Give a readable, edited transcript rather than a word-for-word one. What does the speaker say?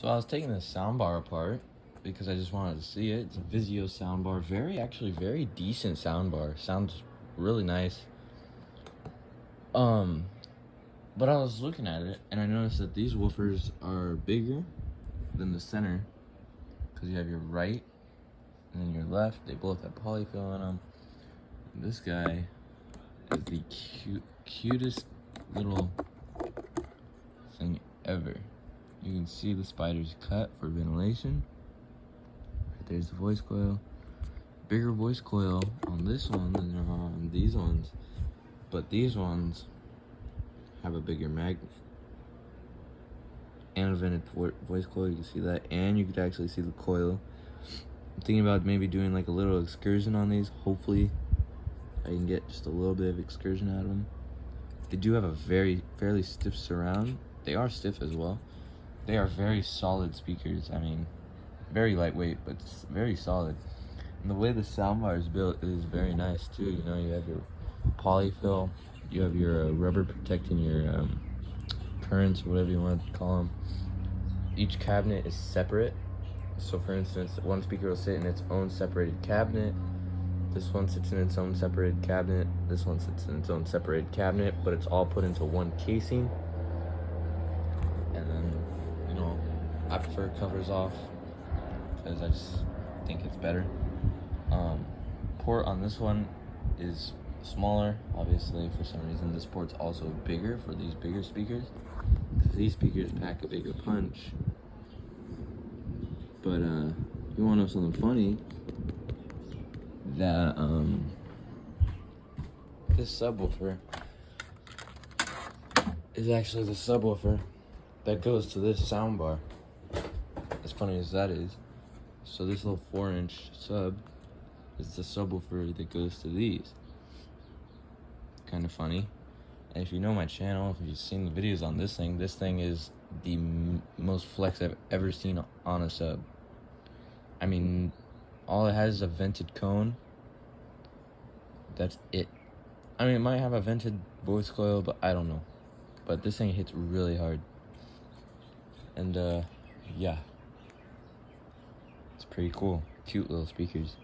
So I was taking the soundbar apart because I just wanted to see it. It's a Vizio soundbar. Very decent soundbar. Sounds really nice. But I was looking at it and I noticed that these woofers are bigger than the center, because you have your right and then your left. They both have polyfill in them. And this guy is the cutest little thing ever. You can see the spider's cut for ventilation. Right there's the voice coil. Bigger voice coil on this one than there are on these ones, but these ones have a bigger magnet and a vented voice coil. You can see that, and you could actually see the coil. I'm thinking about maybe doing like a little excursion on these. Hopefully I can get just a little bit of excursion out of them. They do have a fairly stiff surround. They are stiff as well. They are very solid speakers. I mean, very lightweight, but it's very solid. And the way the soundbar is built is very nice too. You know, you have your polyfill, you have your rubber protecting your currents, whatever you want to call them. Each cabinet is separate. So for instance, one speaker will sit in its own separated cabinet. This one sits in its own separated cabinet. This one sits in its own separated cabinet, but it's all put into one casing. And then, you know, I prefer covers off because I just think it's better. Port on this one is smaller, obviously. For some reason this port's also bigger for these bigger speakers, because these speakers pack a bigger punch. But you want to know something funny? That this subwoofer is actually the subwoofer that goes to this soundbar. As funny as that is. So this little 4-inch sub is the subwoofer that goes to these. Kind of funny. And if you know my channel, if you've seen the videos on this thing is the most flex I've ever seen on a sub. I mean, all it has is a vented cone. That's it. I mean, it might have a vented voice coil, but I don't know. But this thing hits really hard. And yeah, it's pretty cool. Cute little speakers.